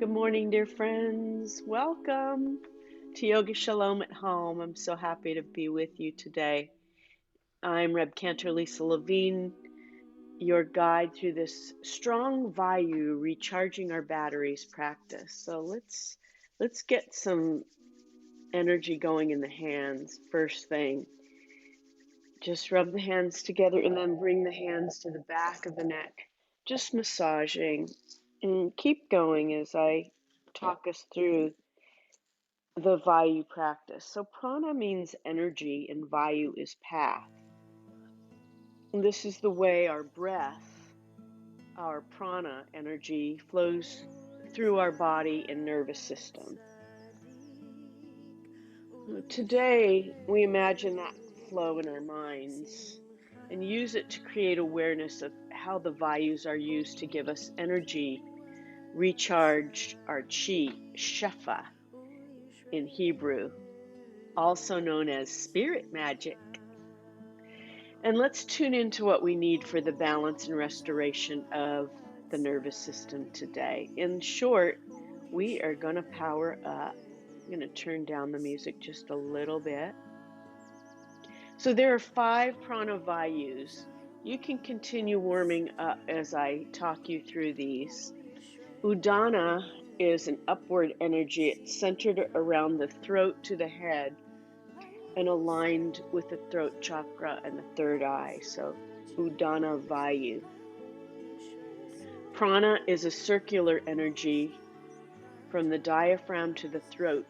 Good morning, dear friends. Welcome to Yoga Shalom at Home. I'm so happy to be with you today. I'm Reb Cantor Lisa Levine, your guide through this strong Vayu, recharging our batteries practice. So let's get some energy going in the hands. First thing, just rub the hands together and then bring the hands to the back of the neck, just massaging, and keep going as I talk us through the Vayu practice. So prana means energy and Vayu is path. And this is the way our breath, our prana energy flows through our body and nervous system. Today, we imagine that flow in our minds and use it to create awareness of how the Vayus are used to give us energy, recharge our chi, shefa in Hebrew, also known as spirit magic. And let's tune into what we need for the balance and restoration of the nervous system today. In short, we are going to power up. I'm going to turn down the music just a little bit. So there are 5 prana vayus. You can continue warming up as I talk you through these. Udana is an upward energy. It's centered around the throat to the head and aligned with the throat chakra and the third eye. So Udana Vayu. Prana is a circular energy from the diaphragm to the throat,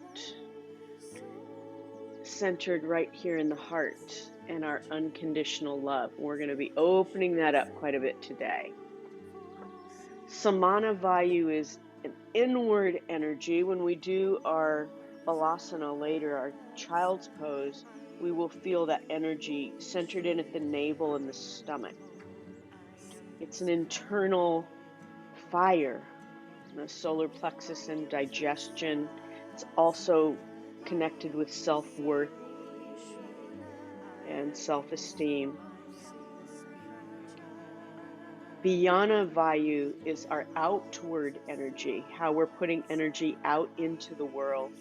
centered right here in the heart and our unconditional love. We're going to be opening that up quite a bit today. Samana Vayu is an inward energy. When we do our balasana later, our child's pose, we will feel that energy centered in at the navel and the stomach. It's an internal fire, the solar plexus and digestion. It's also connected with self-worth and self-esteem. Vayana Vayu is our outward energy, how we're putting energy out into the world.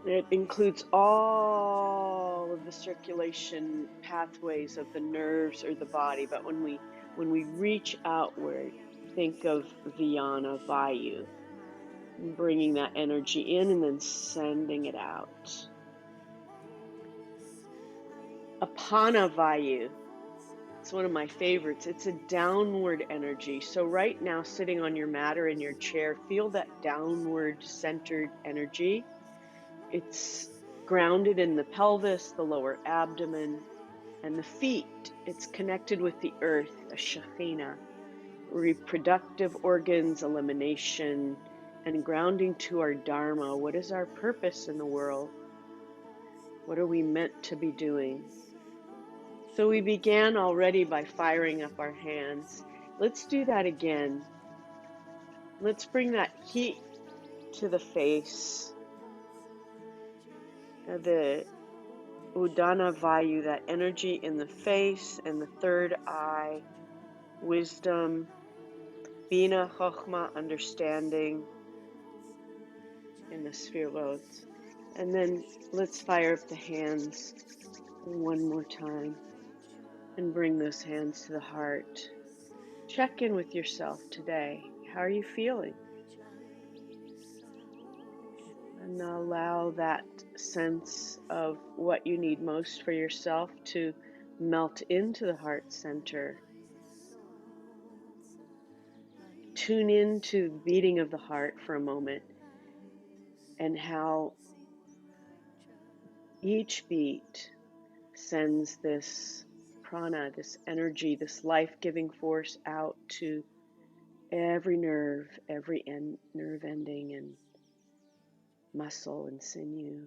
It includes all of the circulation pathways of the nerves or the body, but when we reach outward, think of Vayana Vayu, bringing that energy in and then sending it out. Apana Vayu, it's one of my favorites. It's a downward energy. So right now, sitting on your mat or in your chair, feel that downward centered energy. It's grounded in the pelvis, the lower abdomen, and the feet. It's connected with the earth, a Shekhinah, reproductive organs, elimination, and grounding to our Dharma. What is our purpose in the world? What are we meant to be doing? So we began already by firing up our hands. Let's do that again. Let's bring that heat to the face, the Udana Vayu, that energy in the face and the third eye, wisdom, Bina, Chokhmah, understanding in the sphere loads. And then let's fire up the hands one more time and bring those hands to the heart. Check in with yourself today. How are you feeling? And allow that sense of what you need most for yourself to melt into the heart center. Tune in to the beating of the heart for a moment and how each beat sends this prana, this energy, this life-giving force out to every nerve, every nerve ending and muscle and sinew.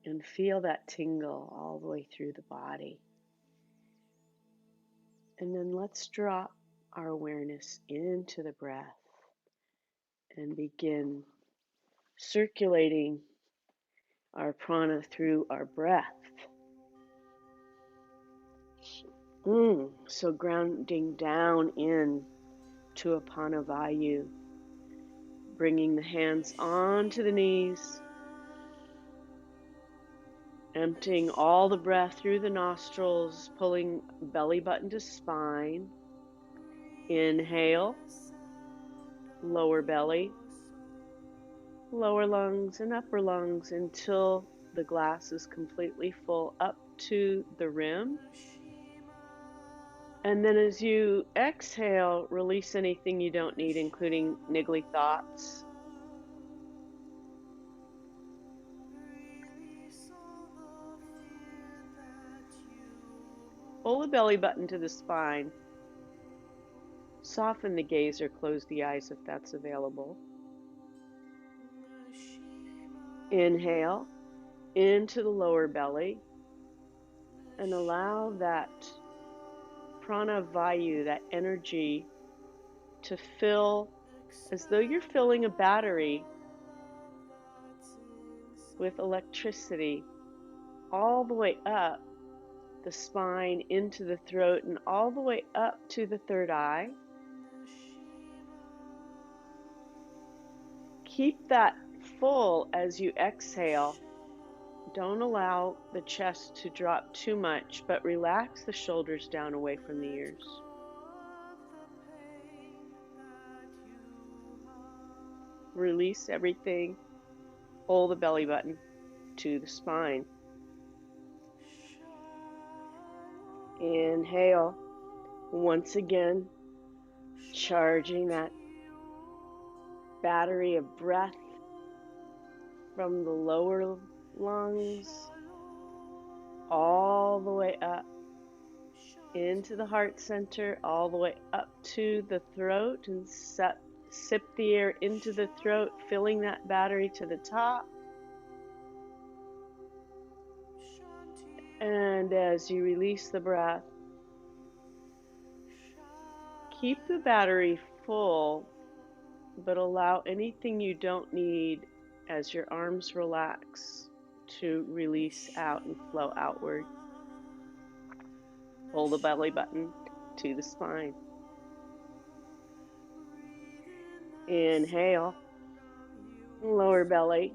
And feel that tingle all the way through the body. And then let's drop our awareness into the breath and begin circulating our prana through our breath. So grounding down in to Apana Vayu, bringing the hands onto the knees, emptying all the breath through the nostrils, pulling belly button to spine. Inhale, lower belly, lower lungs and upper lungs until the glass is completely full up to the rim. And then as you exhale, release anything you don't need, including niggly thoughts. Pull the belly button to the spine. Soften the gaze or close the eyes if that's available. Inhale into the lower belly and allow that prana vayu, that energy, to fill as though you're filling a battery with electricity all the way up the spine into the throat and all the way up to the third eye. Keep that full as you exhale. Don't allow the chest to drop too much, but relax the shoulders down away from the ears. Release everything. Pull the belly button to the spine. Inhale. Once again, charging that battery of breath from the lower lungs all the way up into the heart center, all the way up to the throat, and sip the air into the throat, filling that battery to the top. And as you release the breath, keep the battery full, but allow anything you don't need as your arms relax to release out and flow outward. Pull the belly button to the spine. Inhale, lower belly,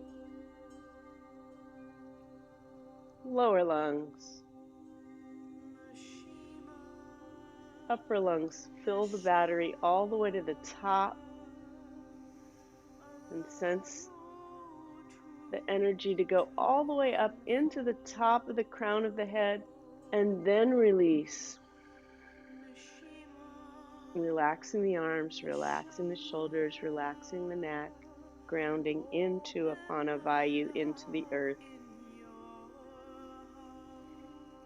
lower lungs, upper lungs. Fill the battery all the way to the top and sense the energy to go all the way up into the top of the crown of the head, and then release. Relaxing the arms, relaxing the shoulders, relaxing the neck, grounding into Apana Vayu, into the earth.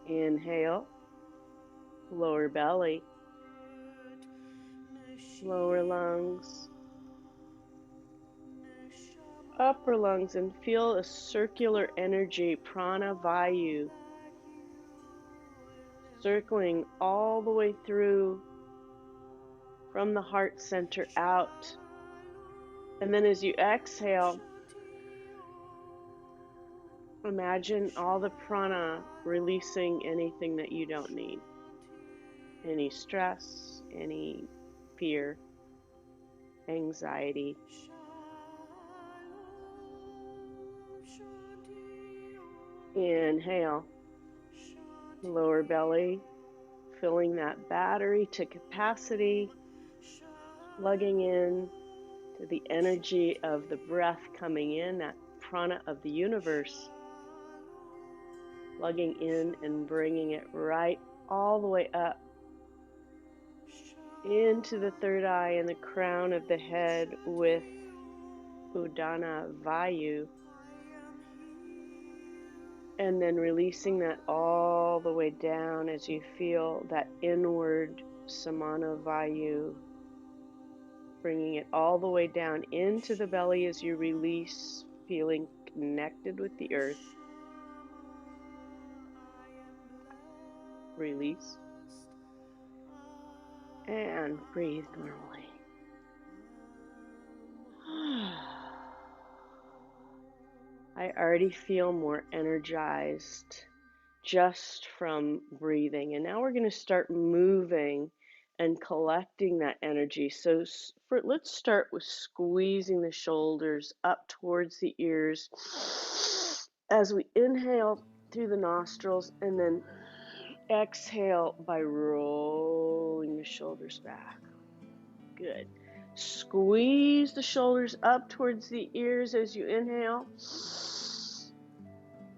Inhale, lower belly, lower lungs, upper lungs, and feel a circular energy, prana vayu, circling all the way through from the heart center out. And then as you exhale, imagine all the prana releasing anything that you don't need. Any stress, any fear, anxiety. Inhale, lower belly, filling that battery to capacity, plugging in to the energy of the breath coming in, that prana of the universe, plugging in and bringing it right all the way up into the third eye and the crown of the head with Udana Vayu. And then releasing that all the way down as you feel that inward Samana Vayu, bringing it all the way down into the belly as you release, feeling connected with the earth. Release. And breathe normally. I already feel more energized just from breathing. And now we're going to start moving and collecting that energy. So let's start with squeezing the shoulders up towards the ears as we inhale through the nostrils and then exhale by rolling the shoulders back. Good. Squeeze the shoulders up towards the ears as you inhale.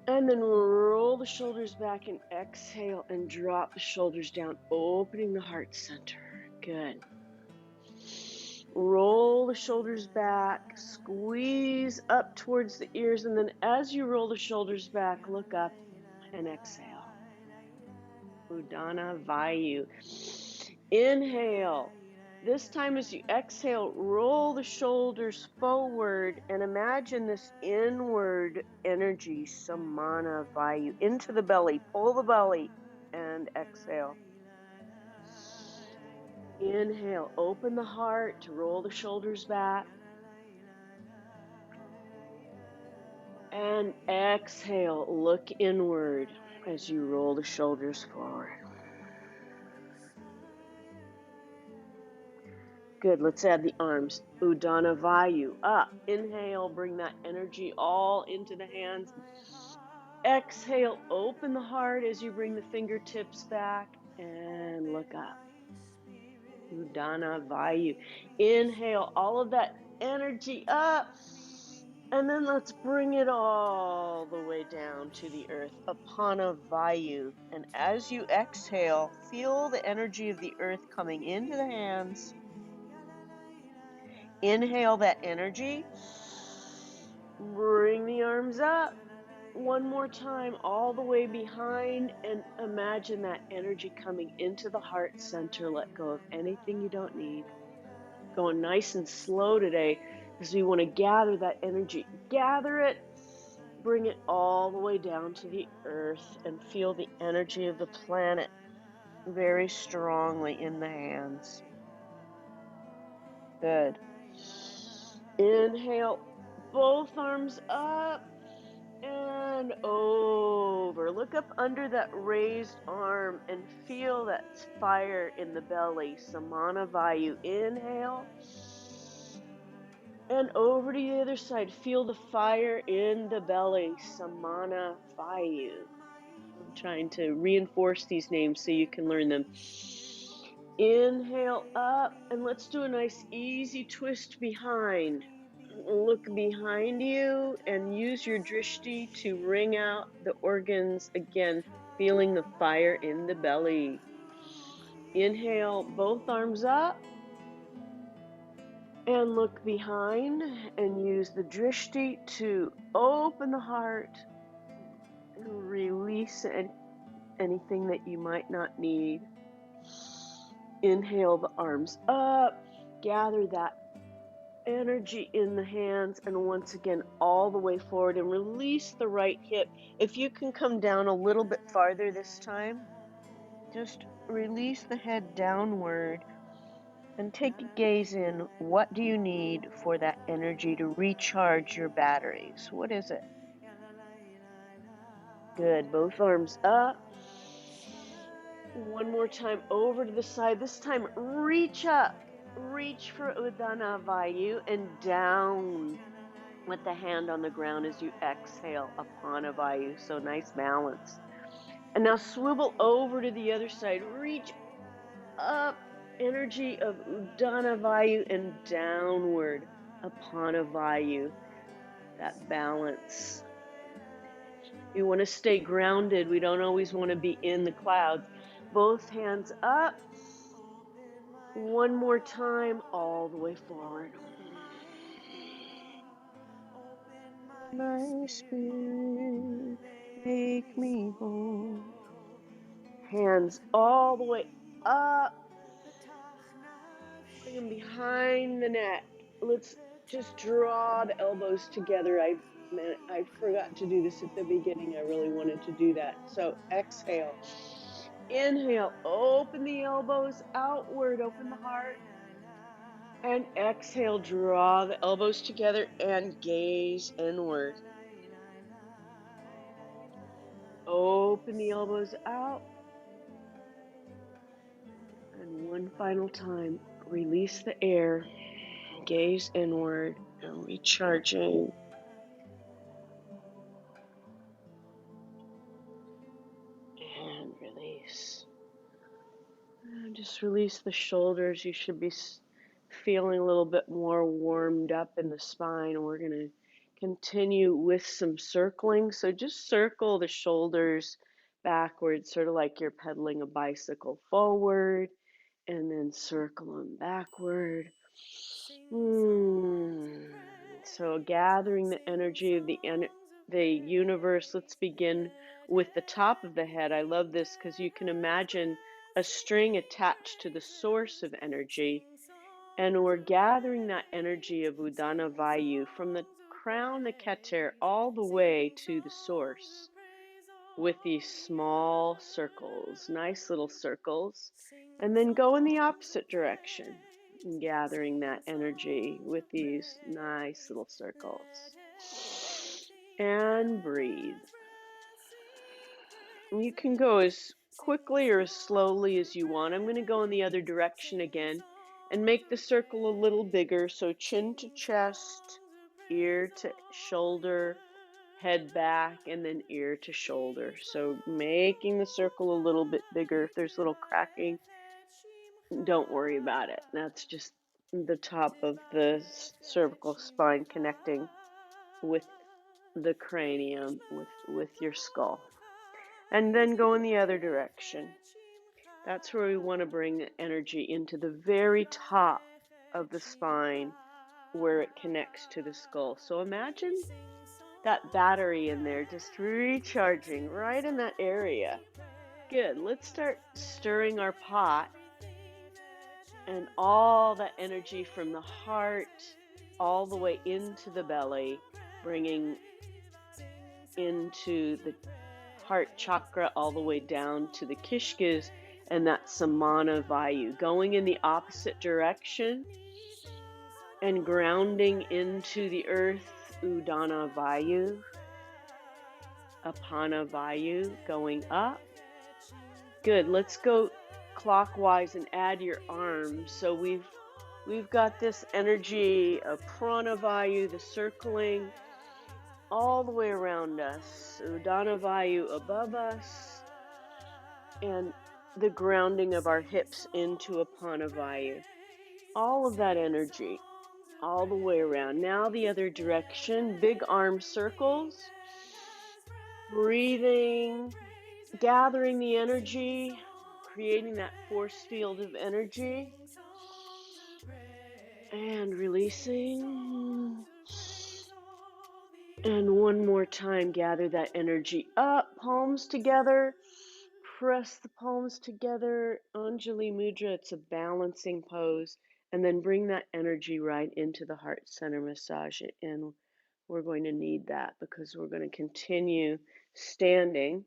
And then roll the shoulders back and exhale and drop the shoulders down, opening the heart center. Good. Roll the shoulders back, squeeze up towards the ears, and then as you roll the shoulders back, look up and exhale. Udana Vayu. Inhale. This time as you exhale, roll the shoulders forward and imagine this inward energy, samana vayu, into the belly. Pull the belly and exhale. Inhale, open the heart to roll the shoulders back. And exhale, look inward as you roll the shoulders forward. Good, let's add the arms. Udana Vayu, up. Inhale, bring that energy all into the hands. Exhale, open the heart as you bring the fingertips back and look up. Udana Vayu. Inhale, all of that energy up. And then let's bring it all the way down to the earth. Apana Vayu. And as you exhale, feel the energy of the earth coming into the hands. Inhale that energy. Bring the arms up. One more time, all the way behind, and imagine that energy coming into the heart center. Let go of anything you don't need. Going nice and slow today because we want to gather that energy. Gather it, bring it all the way down to the earth, and feel the energy of the planet very strongly in the hands. Good. Inhale, both arms up and over. Look up under that raised arm and feel that fire in the belly. Samana Vayu. Inhale. And over to the other side. Feel the fire in the belly. Samana Vayu. I'm trying to reinforce these names so you can learn them. Inhale up, and let's do a nice easy twist behind. Look behind you and use your drishti to wring out the organs again, feeling the fire in the belly. Inhale, both arms up, and look behind and use the drishti to open the heart and release anything that you might not need. Inhale the arms up, gather that energy in the hands, and once again all the way forward and release the right hip. If you can come down a little bit farther this time, just release the head downward and take a gaze in. What do you need for that energy to recharge your batteries? What is it? Good. Both arms up. One more time over to the side. This time reach up. Reach for Udana Vayu and down with the hand on the ground as you exhale Apana Vayu. So nice balance. And now swivel over to the other side. Reach up, energy of Udana Vayu, and downward Apana Vayu. That balance. We want to stay grounded. We don't always want to be in the clouds. Both hands up. One more time, all the way forward. My spirit, make me whole. Hands all the way up. Bring them behind the neck. Let's just draw the elbows together. I forgot to do this at the beginning. I really wanted to do that. So exhale. Inhale, open the elbows outward, open the heart. And exhale, draw the elbows together and gaze inward. Open the elbows out. And one final time, release the air, gaze inward, and recharging. And release. And just release the shoulders. You should be feeling a little bit more warmed up in the spine. We're going to continue with some circling. So just circle the shoulders backwards, sort of like you're pedaling a bicycle forward, and then circle them backward. So gathering the energy of the universe. Let's begin with the top of the head. I love this because you can imagine a string attached to the source of energy, and we're gathering that energy of Udana Vayu from the crown of Keter all the way to the source with these small circles, nice little circles, and then go in the opposite direction, gathering that energy with these nice little circles. And breathe. You can go as quickly or as slowly as you want. I'm going to go in the other direction again and make the circle a little bigger. So chin to chest, ear to shoulder, head back, and then ear to shoulder. So making the circle a little bit bigger. If there's a little cracking, don't worry about it. That's just the top of the cervical spine connecting with the cranium, with your skull. And then go in the other direction. That's where we want to bring the energy into the very top of the spine where it connects to the skull. So imagine that battery in there just recharging right in that area. Good. Let's start stirring our pot, and all that energy from the heart all the way into the belly, bringing into the heart chakra all the way down to the kishkas and that samana vayu, going in the opposite direction and grounding into the earth, udana vayu, apana vayu, going up. Good. Let's go clockwise and add your arms. So we've got this energy of prana vayu, the circling all the way around us, udana vayu above us, and the grounding of our hips into apana vayu. All of that energy all the way around. Now the other direction, big arm circles, breathing, gathering the energy, creating that force field of energy, and releasing. And one more time, gather that energy up, palms together, press the palms together, Anjali Mudra, it's a balancing pose, and then bring that energy right into the heart center, massage it in. We're going to need that because we're going to continue standing.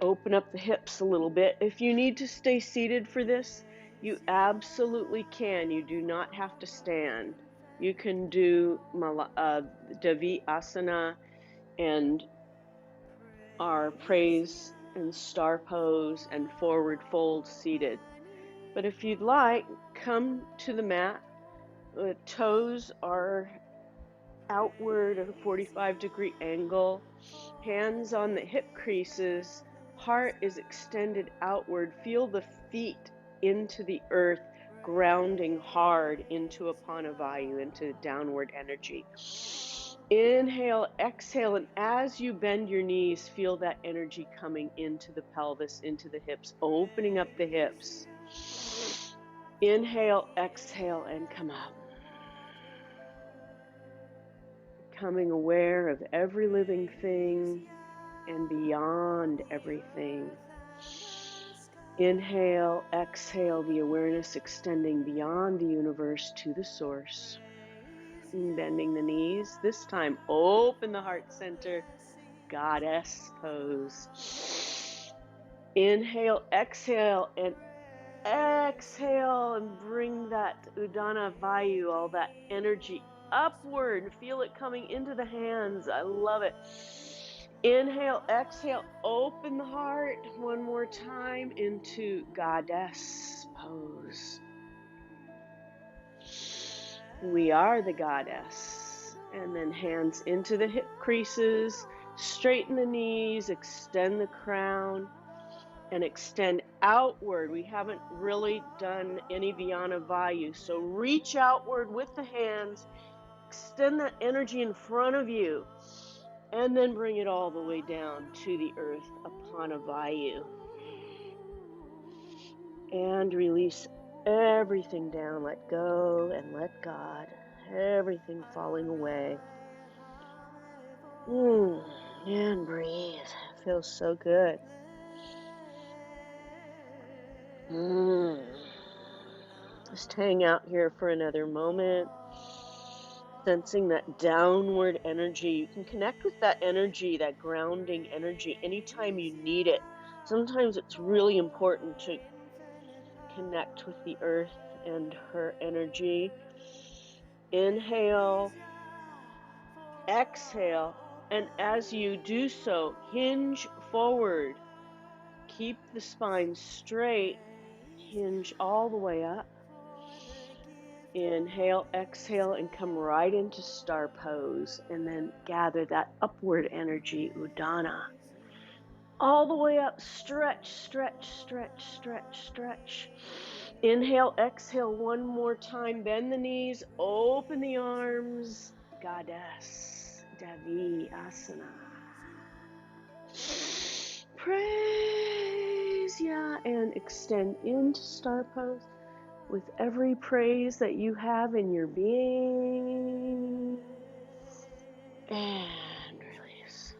Open up the hips a little bit. If you need to stay seated for this, you absolutely can. You do not have to stand. You can do Davi Asana and our praise and star pose and forward fold seated. But if you'd like, come to the mat. The toes are outward at a 45-degree angle. Hands on the hip creases. Heart is extended outward. Feel the feet into the earth, grounding hard into Apana Vayu, into downward energy. Inhale, exhale, and as you bend your knees, feel that energy coming into the pelvis, into the hips, opening up the hips. Inhale, exhale, and come up. Becoming aware of every living thing and beyond everything. Inhale, exhale, the awareness extending beyond the universe to the source. Bending the knees. This time, open the heart center, goddess pose. Inhale, exhale, and exhale, and bring that Udana Vayu, all that energy upward. Feel it coming into the hands. I love it. Inhale, exhale, open the heart one more time into goddess pose. We are the goddess. And then hands into the hip creases, straighten the knees, extend the crown, and extend outward. We haven't really done any Vyana Vayu, so reach outward with the hands, extend that energy in front of you, and then bring it all the way down to the earth upon a Vayu. And release everything down. Let go and let God. Everything falling away. And breathe. It feels so good. Just hang out here for another moment. Sensing that downward energy. You can connect with that energy, that grounding energy, anytime you need it. Sometimes it's really important to connect with the earth and her energy. Inhale, exhale, and as you do so, hinge forward. Keep the spine straight, hinge all the way up. Inhale, exhale, and come right into star pose, and then gather that upward energy, Udana. All the way up, stretch, stretch, stretch, stretch, stretch. Inhale, exhale one more time. Bend the knees, open the arms. Goddess, Devi Asana. Praise ya, and extend into star pose with every praise that you have in your being. And release.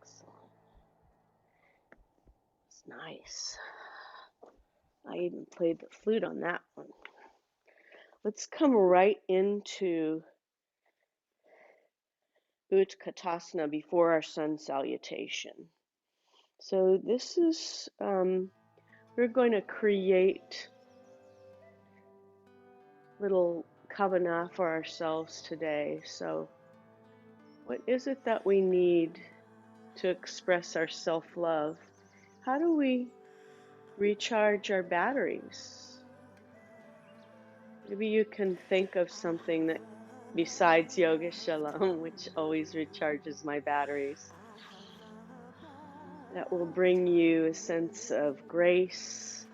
Excellent. It's nice. I even played the flute on that one. Let's come right into Utkatasana before our sun salutation. So this is, we're going to create little kavana for ourselves today. So what is it that we need to express our self-love? How do we recharge our batteries? Maybe you can think of something that besides Yoga Shalom, which always recharges my batteries, that will bring you a sense of grace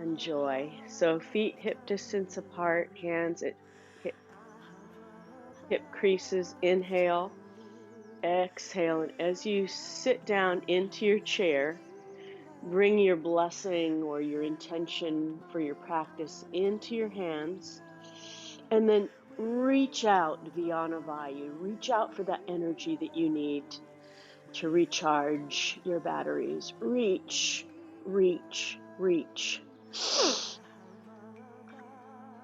and joy. So feet hip distance apart, hands at hip creases. Inhale, exhale, and as you sit down into your chair, bring your blessing or your intention for your practice into your hands, and then reach out, Vyana Vayu. Reach out for that energy that you need to recharge your batteries. Reach, reach, reach.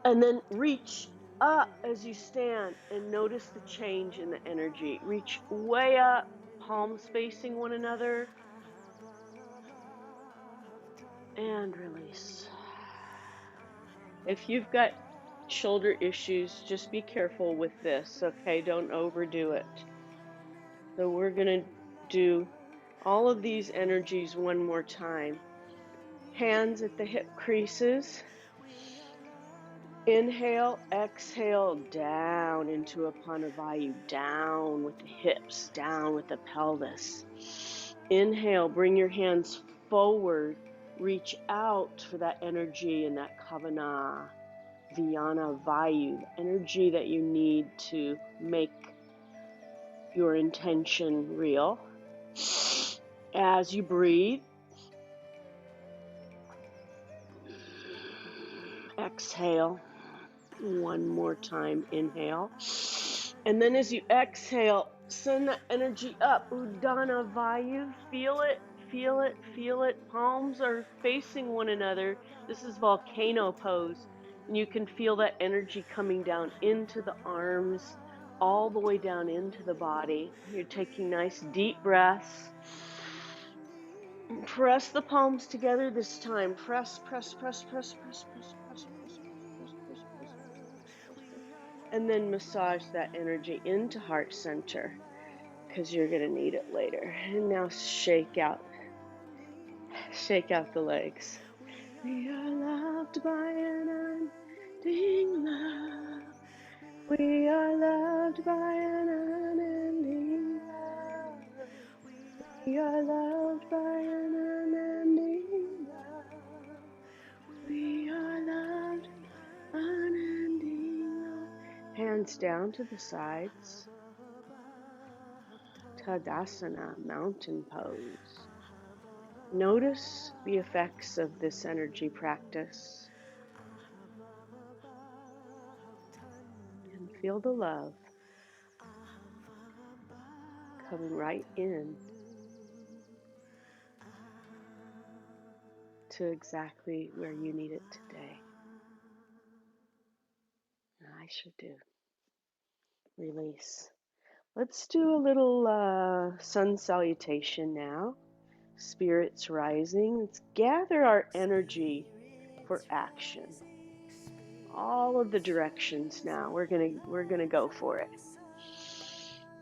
And then reach up as you stand and notice the change in the energy. Reach way up, palms facing one another, and release. If you've got shoulder issues, just be careful with this, okay? Don't overdo it. So we're going to do all of these energies one more time. Hands at the hip creases. Inhale, exhale, down into Apanavayu, down with the hips, down with the pelvis. Inhale, bring your hands forward, reach out for that energy and that kavana, Vyana Vayu, energy that you need to make your intention real. As you breathe, exhale. One more time, inhale. And then as you exhale, send that energy up. Udana Vayu, feel it, feel it, feel it. Palms are facing one another. This is volcano pose. And you can feel that energy coming down into the arms, all the way down into the body. You're taking nice deep breaths. Press the palms together this time. Press, press, press, press, press, press, press, press, press, press, press, press, press, press. And then massage that energy into heart center because you're going to need it later. And now shake out the legs. We are loved by an unending love. We are loved by an unending love. We are loved by an unending love. We are loved unending love. Hands down to the sides. Tadasana, mountain pose. Notice the effects of this energy practice and feel the love coming right in to exactly where you need it today. I should do. Release. Let's do a little sun salutation now. Spirits rising. Let's gather our energy for action. All of the directions now. We're gonna go for it.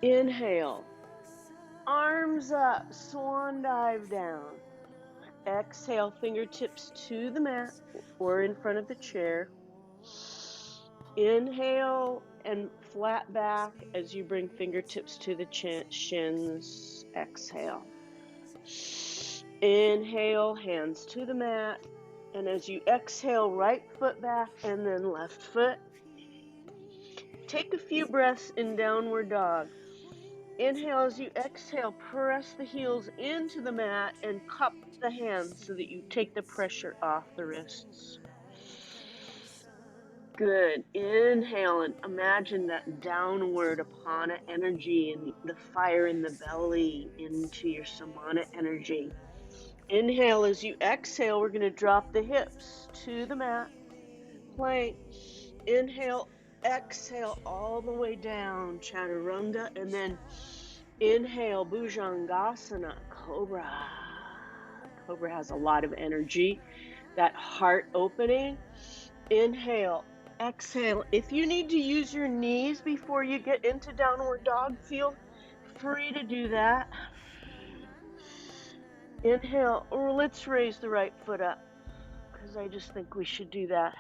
Inhale. Arms up, swan dive down. Exhale, fingertips to the mat or in front of the chair. Inhale and flat back as you bring fingertips to the shins. Exhale. Inhale, hands to the mat. And as you exhale, right foot back and then left foot. Take a few breaths in downward dog. Inhale as you exhale, press the heels into the mat and cup the hands so that you take the pressure off the wrists. Good. Inhale and imagine that downward apana energy and the fire in the belly into your samana energy. Inhale as you exhale, we're going to drop the hips to the mat. Plank. Inhale, exhale all the way down, chaturanga, and then inhale, bhujangasana, cobra. Cobra has a lot of energy, that heart opening. Inhale, exhale. If you need to use your knees before you get into downward dog, feel free to do that. Inhale, or let's raise the right foot up because I just think we should do that.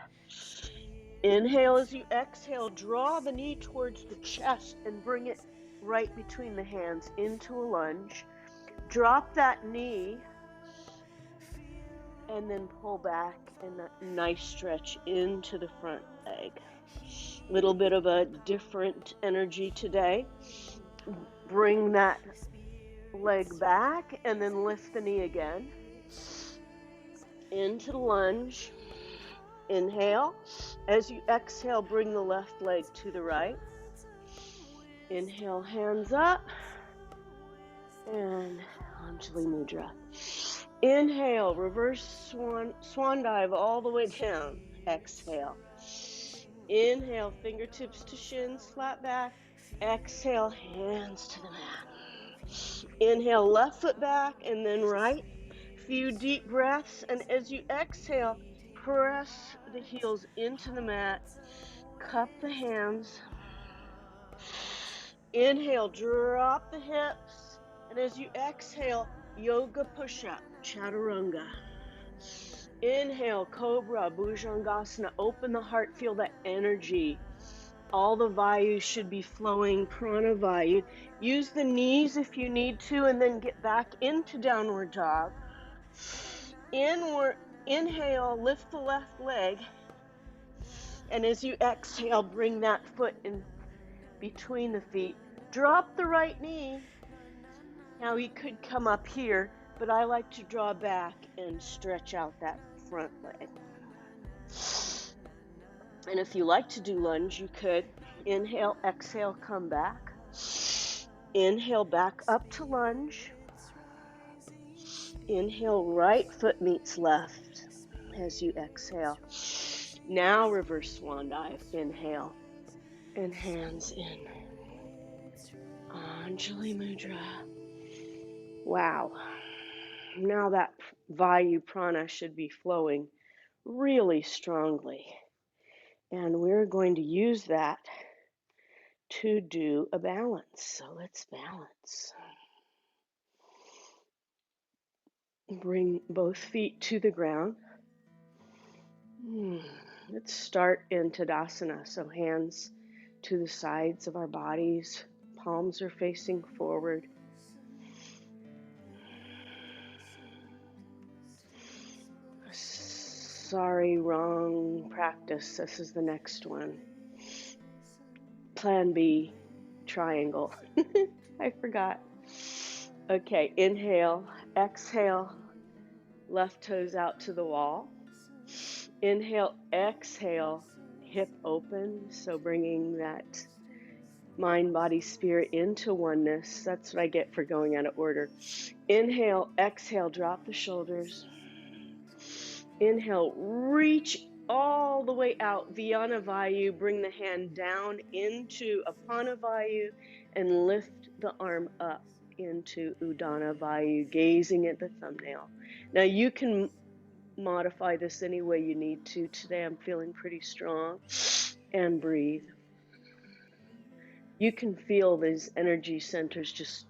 Inhale as you exhale, draw the knee towards the chest and bring it right between the hands into a lunge. Drop that knee and then pull back and a nice stretch into the front leg. Little bit of a different energy today. Bring that leg back and then lift the knee again. Into the lunge. Inhale. As you exhale, bring the left leg to the right. Inhale, hands up. And Anjali Mudra. Inhale, reverse swan dive all the way down. Exhale. Inhale, fingertips to shins, flat back. Exhale, hands to the mat. Inhale, left foot back and then right. Few deep breaths, and as you exhale, press the heels into the mat. Cup the hands. Inhale, drop the hips, and as you exhale, yoga push-up, chaturanga. Inhale, cobra, bhujangasana. Open the heart, feel that energy. All the vayus should be flowing, prana vayu. Use the knees if you need to, and then get back into downward dog. Inhale, lift the left leg. And as you exhale, bring that foot in between the feet. Drop the right knee. Now you could come up here, but I like to draw back and stretch out that front leg. And if you like to do lunge, you could. Inhale, exhale, come back. Inhale, back up to lunge. Inhale, right foot meets left as you exhale. Now reverse swan dive. Inhale and hands in. Anjali Mudra. Wow. Now that Vayu prana should be flowing really strongly. And we're going to use that to do a balance. So let's balance. Bring both feet to the ground. Let's start in Tadasana. So hands to the sides of our bodies. Palms are facing forward. Sorry, wrong practice. This is the next one. Plan B, triangle. I forgot. Okay, inhale, exhale, left toes out to the wall. Inhale, exhale, hip open. So bringing that mind, body, spirit into oneness. That's what I get for going out of order. Inhale, exhale, drop the shoulders. Inhale, reach all the way out, Vyana Vayu. Bring the hand down into Apana Vayu and lift the arm up into Udana Vayu, gazing at the thumbnail. Now you can modify this any way you need to. Today I'm feeling pretty strong. And breathe. You can feel these energy centers just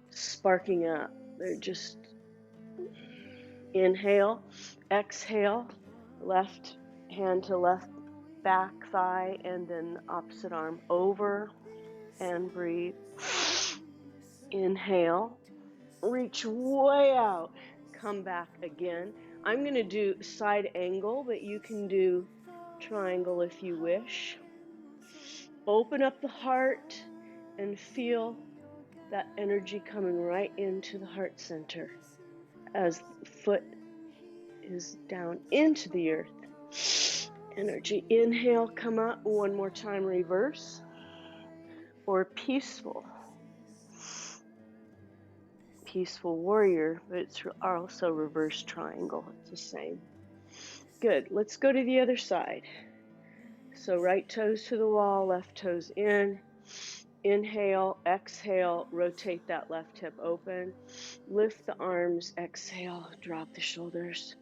sparking up. They're just inhale, exhale, left hand to left back thigh, and then opposite arm over, and breathe. Inhale, reach way out, come back again. I'm going to do side angle, but you can do triangle if you wish. Open up the heart and feel that energy coming right into the heart center as the foot is down into the earth. Energy. Inhale, come up. One more time, reverse. Or peaceful. Peaceful warrior, but it's also reverse triangle. It's the same. Good. Let's go to the other side. So right toes to the wall, left toes in. Inhale, exhale, rotate that left hip open. Lift the arms, exhale, drop the shoulders.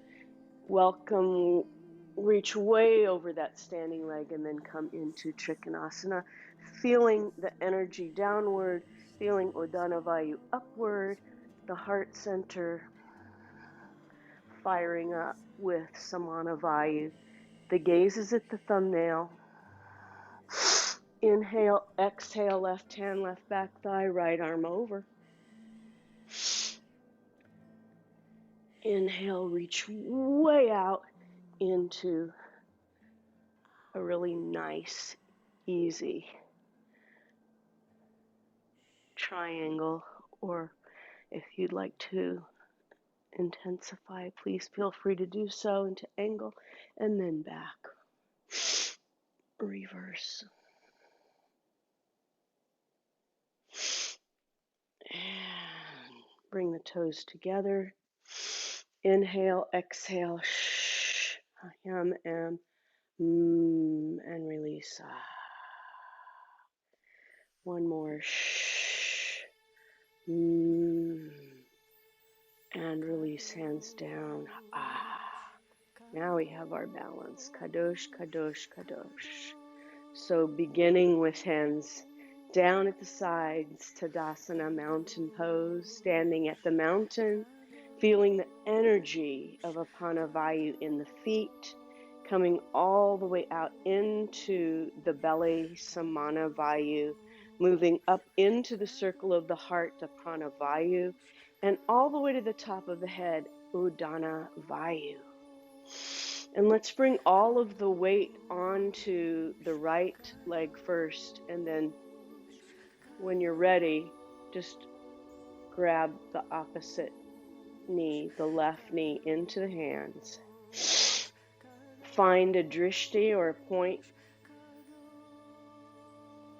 Welcome, reach way over that standing leg and then come into Trikonasana, feeling the energy downward, feeling Udana Vayu upward, the heart center firing up with Samana Vayu. The gaze is at the thumbnail. Inhale, exhale, left hand, left back thigh, right arm over. Inhale, reach way out into a really nice, easy triangle, or if you'd like to intensify, please feel free to do so into angle, and then back. Reverse. And bring the toes together. Inhale, exhale, shh, yum, and release. One more, shh, and release, hands down. Now we have our balance. Kadosh, kadosh, kadosh. So beginning with hands down at the sides, Tadasana, mountain pose, standing at the mountain, feeling the energy of Apana Vayu in the feet, coming all the way out into the belly, Samana Vayu, moving up into the circle of the heart, the Prana Vayu, and all the way to the top of the head, Udana Vayu. And let's bring all of the weight onto the right leg first, and then when you're ready, just grab the opposite knee, the left knee, into the hands. Find a drishti or a point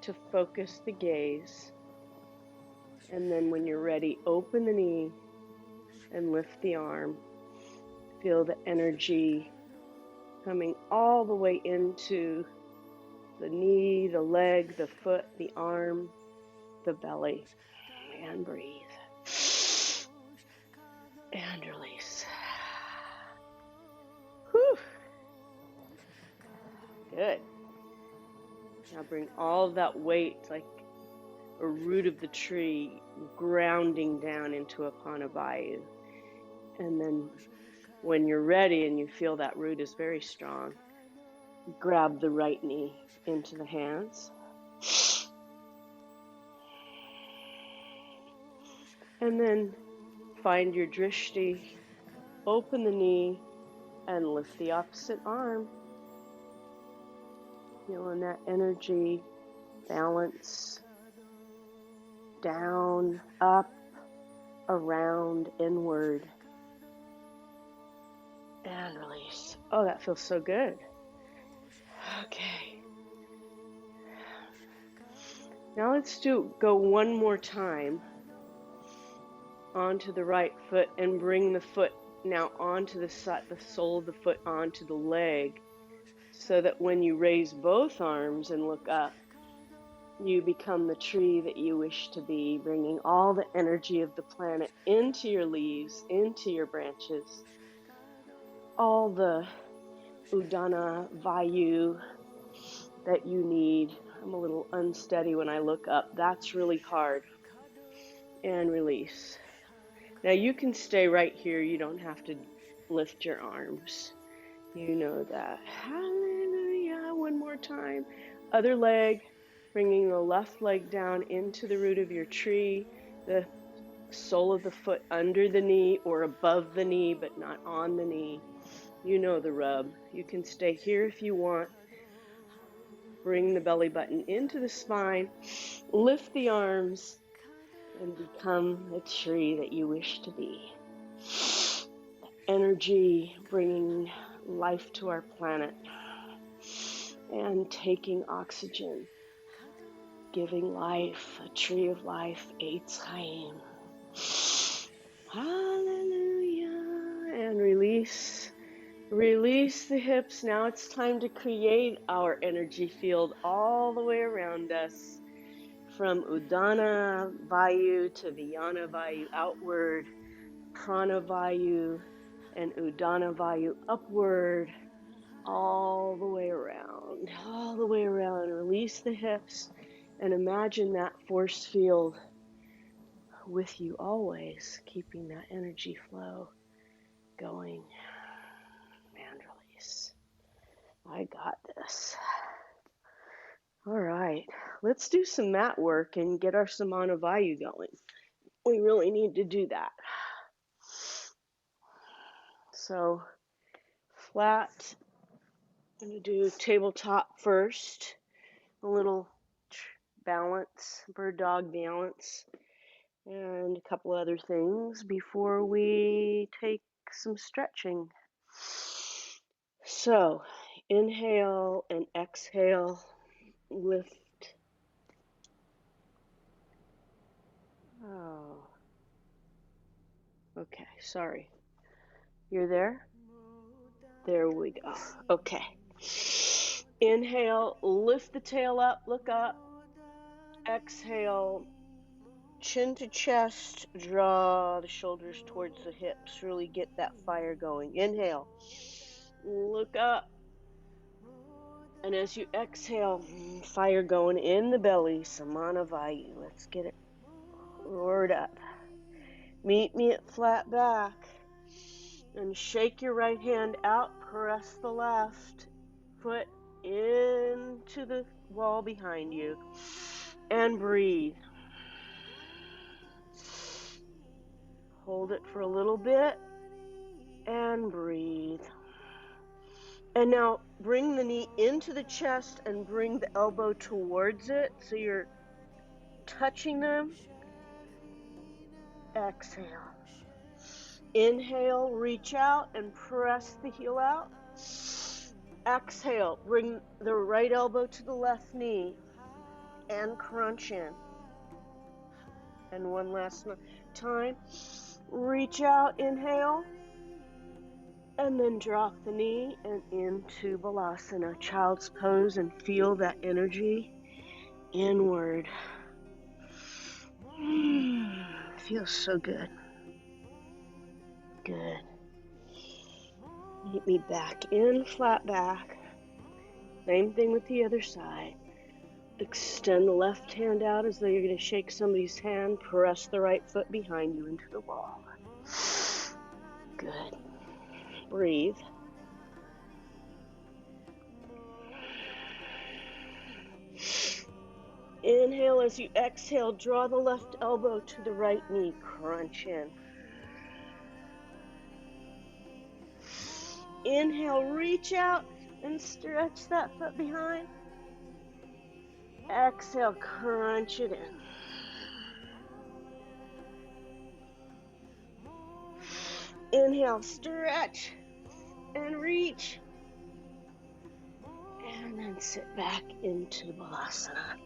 to focus the gaze. And then when you're ready, open the knee and lift the arm. Feel the energy coming all the way into the knee, the leg, the foot, the arm, the belly. And breathe. And release. Whew. Good. Now bring all of that weight, like a root of the tree, grounding down into a prana vayu. And then when you're ready and you feel that root is very strong, grab the right knee into the hands. And then find your drishti, open the knee, and lift the opposite arm. Feeling that energy, balance, down, up, around, inward, and release. Oh, that feels so good. Okay. Now let's go one more time onto the right foot and bring the foot now onto the sole of the foot onto the leg, so that when you raise both arms and look up, you become the tree that you wish to be, bringing all the energy of the planet into your leaves, into your branches, all the udana, vayu that you need. I'm a little unsteady when I look up. That's really hard. And release. Now you can stay right here. You don't have to lift your arms. You know that. Hallelujah. One more time. Other leg, bringing the left leg down into the root of your tree, the sole of the foot under the knee or above the knee, but not on the knee. You know the rub. You can stay here if you want. Bring the belly button into the spine. Lift the arms and become the tree that you wish to be. Energy bringing life to our planet and taking oxygen, giving life, a tree of life, Eitz Chaim. Hallelujah. And release. Release the hips. Now it's time to create our energy field all the way around us, from Udana Vayu to Vyana Vayu outward, Prana Vayu and Udana Vayu upward, all the way around, all the way around. Release the hips and imagine that force field with you always, keeping that energy flow going. And release. I got this. All right, let's do some mat work and get our Samana Vayu going. We really need to do that. So, flat, I'm going to do tabletop first, a little balance, bird dog balance, and a couple other things before we take some stretching. So, inhale and exhale, lift. Oh, okay, sorry. You're there? There we go. Okay. Inhale, lift the tail up, look up. Exhale, chin to chest, draw the shoulders towards the hips. Really get that fire going. Inhale, look up. And as you exhale, fire going in the belly, Samana Vayu. Let's get it roared up. Meet me at flat back. And shake your right hand out, press the left foot into the wall behind you, and breathe. Hold it for a little bit, and breathe. And now bring the knee into the chest and bring the elbow towards it, so you're touching them. Exhale. Inhale, reach out and press the heel out. Exhale, bring the right elbow to the left knee and crunch in. And one last time, reach out, inhale, and then drop the knee and into Balasana, child's pose, and feel that energy inward. Feels so good. Good. Meet me back in flat back. Same thing with the other side. Extend the left hand out as though you're going to shake somebody's hand. Press the right foot behind you into the wall. Good. Breathe. Inhale as you exhale, draw the left elbow to the right knee, crunch in. Inhale, reach out and stretch that foot behind. Exhale, crunch it in. Inhale, stretch and reach. And then sit back into the balasana.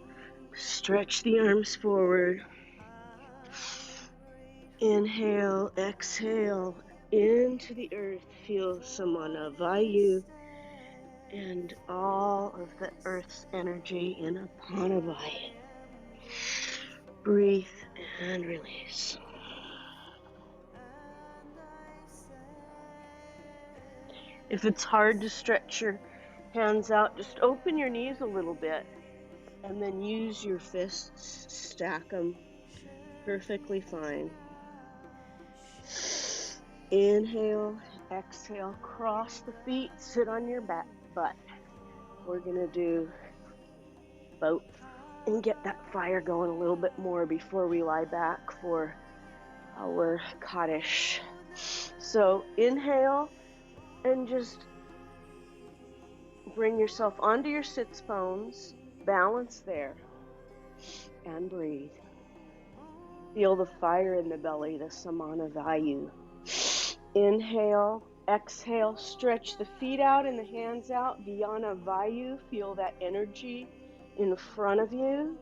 Stretch the arms forward. Inhale, exhale, into the earth. Feel samana vayu and all of the earth's energy in a prana vayu. Breathe and release. If it's hard to stretch your hands out, just open your knees a little bit and then use your fists, stack them perfectly fine. Inhale, exhale, cross the feet, sit on your back butt. We're going to do both and get that fire going a little bit more before we lie back for our Kaddish. So inhale and just bring yourself onto your sits bones, balance there, and breathe. Feel the fire in the belly, the samana vayu. Inhale, exhale, stretch the feet out and the hands out, Vyana Vayu. Feel that energy in front of you,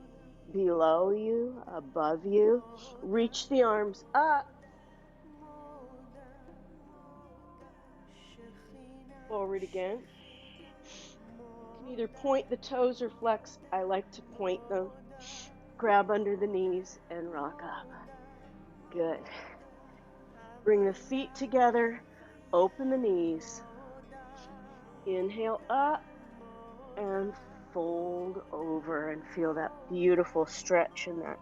below you, above you. Reach the arms up. Forward again. You can either point the toes or flex. I like to point them. Grab under the knees and rock up. Good. Bring the feet together. Open the knees. Inhale up and fold over and feel that beautiful stretch and that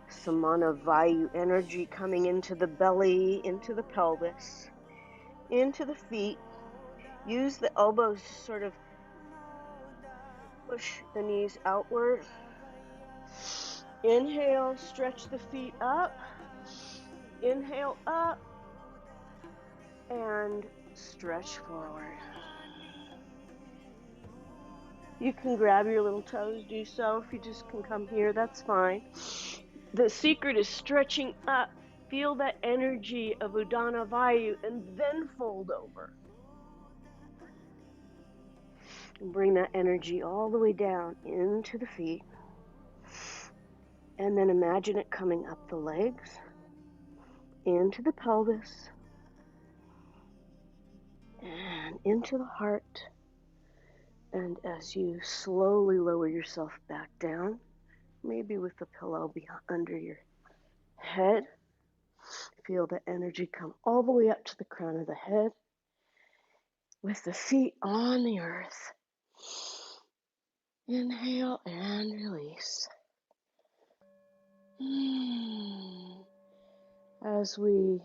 samana vayu energy coming into the belly, into the pelvis, into the feet. Use the elbows to sort of push the knees outward. Inhale, stretch the feet up. Inhale up and stretch forward. You can grab your little toes, do so. If you just can come here, that's fine. The secret is stretching up. Feel that energy of Udana Vayu and then fold over. And bring that energy all the way down into the feet. And then imagine it coming up the legs, into the pelvis, and into the heart. And as you slowly lower yourself back down, maybe with the pillow under your head, feel the energy come all the way up to the crown of the head with the feet on the earth. Inhale and release. As we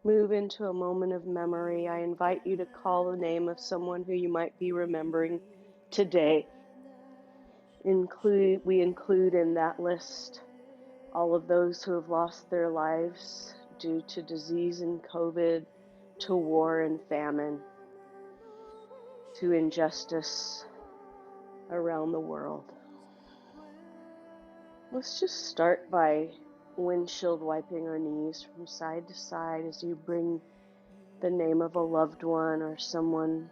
move into a moment of memory, I invite you to call the name of someone who you might be remembering today. We include in that list all of those who have lost their lives due to disease and COVID, to war and famine, to injustice around the world. Let's just start by windshield wiping our knees from side to side as you bring the name of a loved one or someone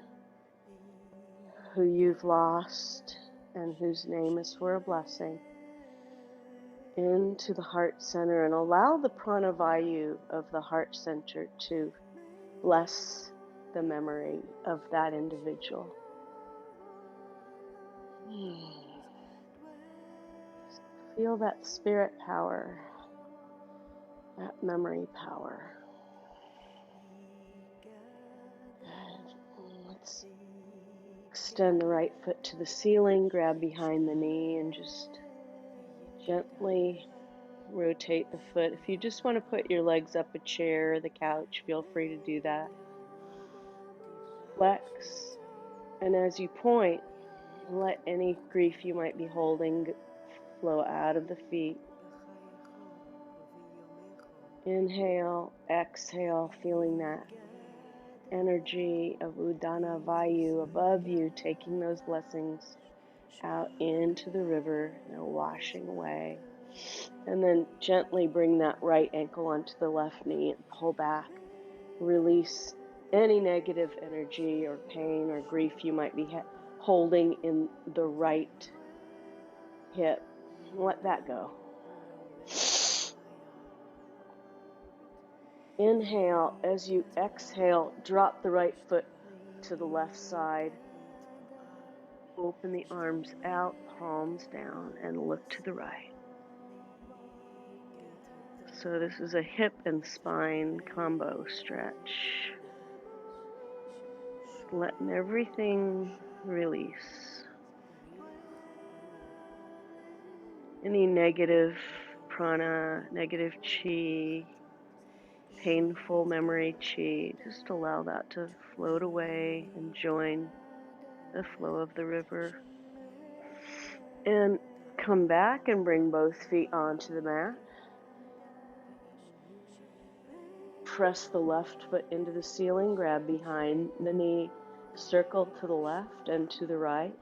who you've lost and whose name is for a blessing into the heart center, and allow the prana vayu of the heart center to bless the memory of that individual. Feel that spirit power, that memory power. Good. Let's extend the right foot to the ceiling, grab behind the knee, and just gently rotate the foot. If you just want to put your legs up a chair or the couch, feel free to do that. Flex, and as you point, let any grief you might be holding flow out of the feet. Inhale, exhale, feeling that energy of Udana Vayu above you, taking those blessings out into the river, now washing away. And then gently bring that right ankle onto the left knee and pull back. Release any negative energy or pain or grief you might be holding in the right hip. Let that go. Inhale. As you exhale, drop the right foot to the left side. Open the arms out, palms down, and look to the right. So this is a hip and spine combo stretch. Just letting everything release. Any negative prana, negative chi, painful memory chi, just allow that to float away and join the flow of the river. And come back and bring both feet onto the mat. Press the left foot into the ceiling, grab behind the knee, circle to the left and to the right.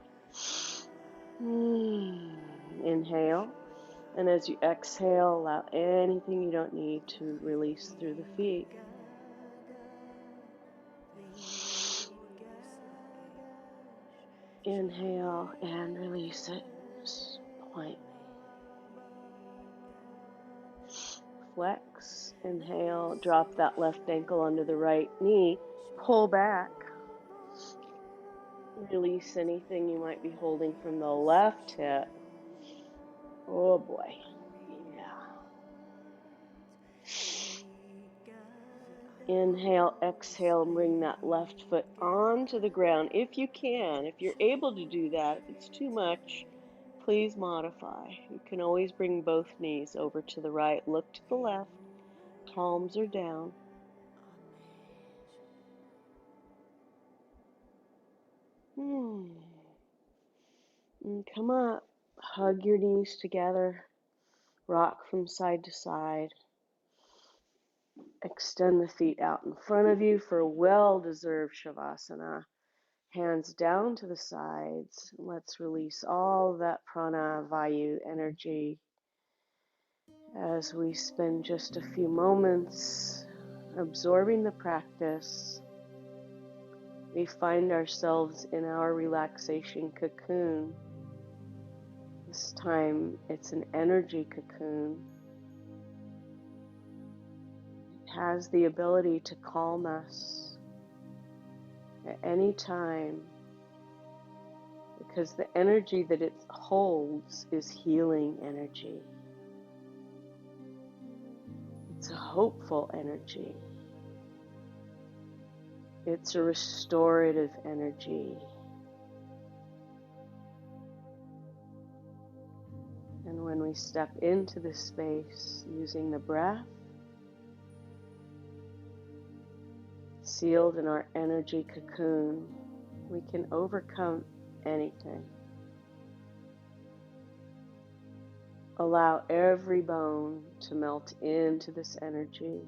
Inhale, and as you exhale, allow anything you don't need to release through the feet. Inhale and release it. Just point. Flex. Inhale, drop that left ankle under the right knee. Pull back. Release anything you might be holding from the left hip. Oh boy. Yeah. Inhale, exhale, and bring that left foot onto the ground if you can. If you're able to do that, if it's too much, please modify. You can always bring both knees over to the right. Look to the left. Palms are down. And come up. Hug your knees together. Rock from side to side. Extend the feet out in front of you for a well-deserved shavasana. Hands down to the sides. Let's release all that prana, vayu energy as we spend just a few moments absorbing the practice. We find ourselves in our relaxation cocoon. This time it's an energy cocoon. It has the ability to calm us at any time because the energy that it holds is healing energy. It's a hopeful energy. It's a restorative energy. And when we step into this space using the breath, sealed in our energy cocoon, we can overcome anything. Allow every bone to melt into this energy.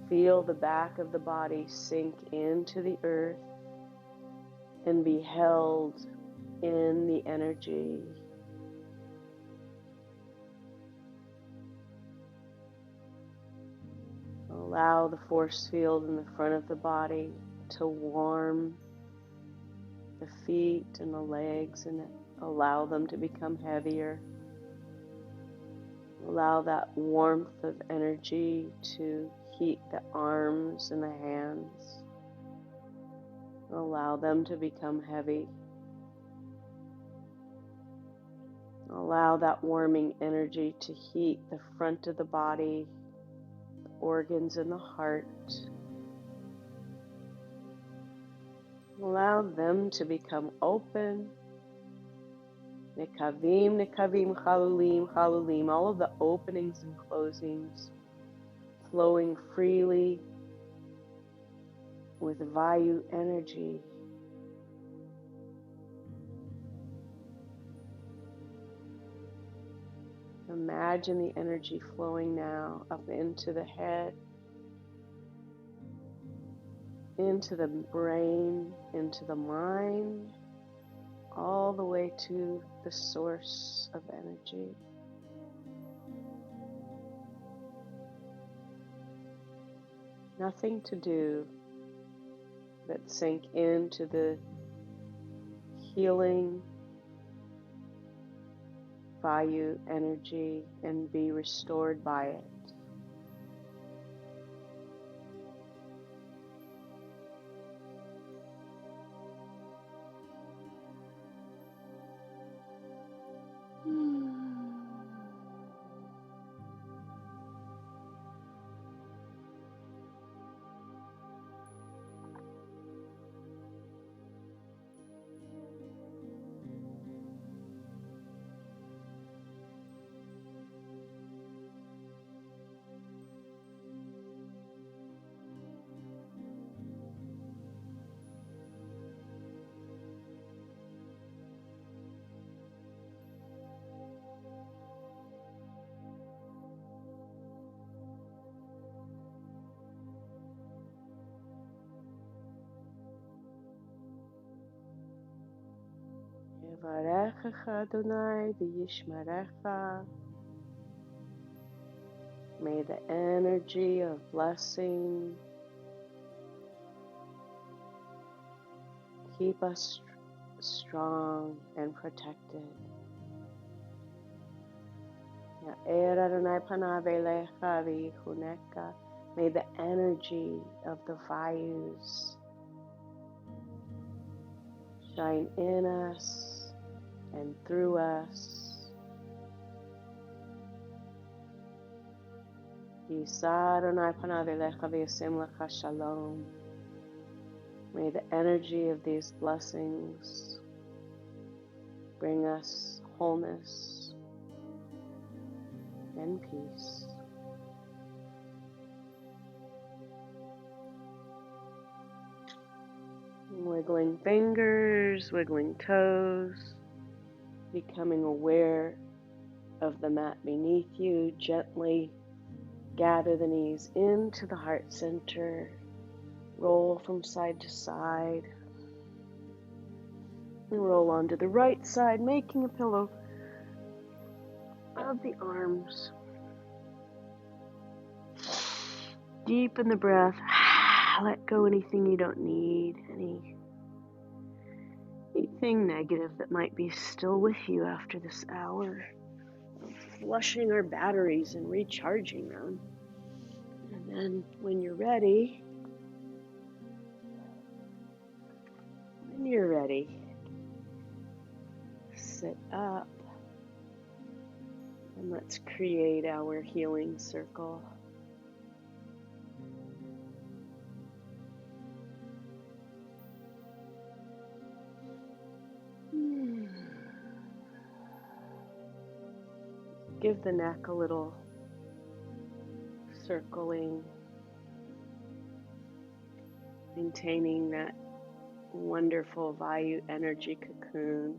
Feel the back of the body sink into the earth and be held in the energy. Allow the force field in the front of the body to warm the feet and the legs and allow them to become heavier. Allow that warmth of energy to heat the arms and the hands. Allow them to become heavy. Allow that warming energy to heat the front of the body, the organs and the heart. Allow them to become open. Nekavim, nekavim, chalulim, chalulim. All of the openings and closings flowing freely with Vayu energy. Imagine the energy flowing now up into the head, into the brain, into the mind, all the way to the source of energy. Nothing to do but sink into the healing Vayu energy and be restored by it. Yevarechecha Adonai v'yishmerecha. May the energy of blessing keep us strong and protected. Ya'er Adonai panav elecha v'yichuneka. May the energy of the vayus shine in us and through us. Yisa Adonai panav elecha v'yasim lecha shalom. May the energy of these blessings bring us wholeness and peace. Wiggling fingers, wiggling toes, becoming aware of the mat beneath you. Gently gather the knees into the heart center. Roll from side to side. And roll onto the right side, making a pillow of the arms. Deepen the breath. Let go anything you don't need, anything negative that might be still with you after this hour of flushing our batteries and recharging them. And then when you're ready, sit up and let's create our healing circle. Give the neck a little circling, maintaining that wonderful Vayu energy cocoon.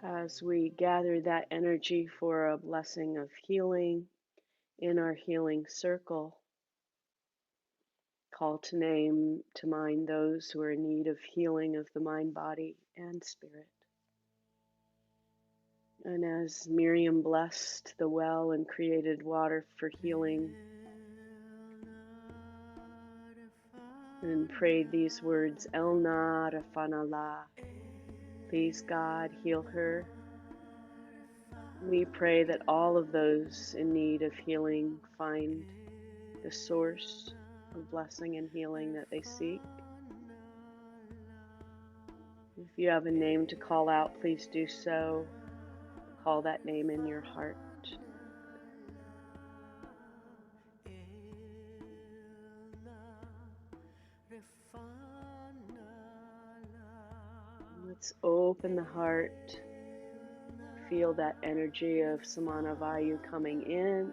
As we gather that energy for a blessing of healing in our healing circle, call to mind those who are in need of healing of the mind, body, and spirit. And as Miriam blessed the well and created water for healing, and prayed these words, El Na Rafana La, please God heal her. We pray that all of those in need of healing find the source of blessing and healing that they seek. If you have a name to call out, please do so. Call that name in your heart. Let's open the heart. Feel that energy of Samana Vayu coming in.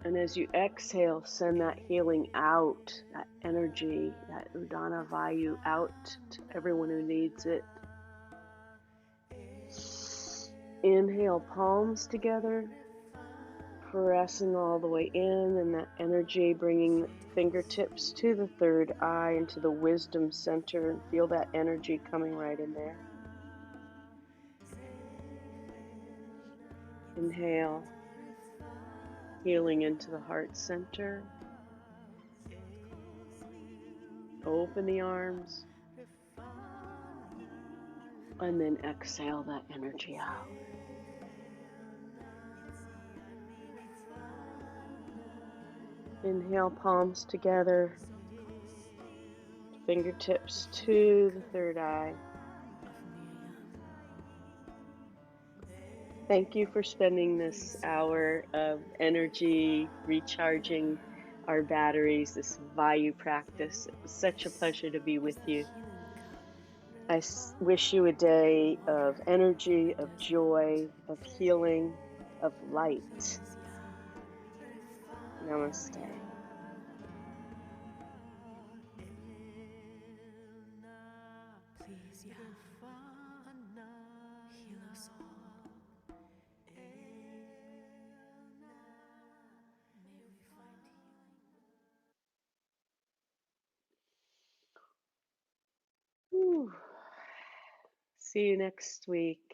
And as you exhale, send that healing out, that energy, that Udana Vayu out to everyone who needs it. Inhale, palms together, pressing all the way in, and that energy bringing fingertips to the third eye into the wisdom center, and feel that energy coming right in there. Inhale, healing into the heart center. Open the arms, and then exhale that energy out. Inhale, palms together, fingertips to the third eye. Thank you for spending this hour of energy recharging our batteries, this Vayu practice. It was such a pleasure to be with you. I wish you a day of energy, of joy, of healing, of light. Namaste. Please, heal us all. May we find healing. Whew. See you next week.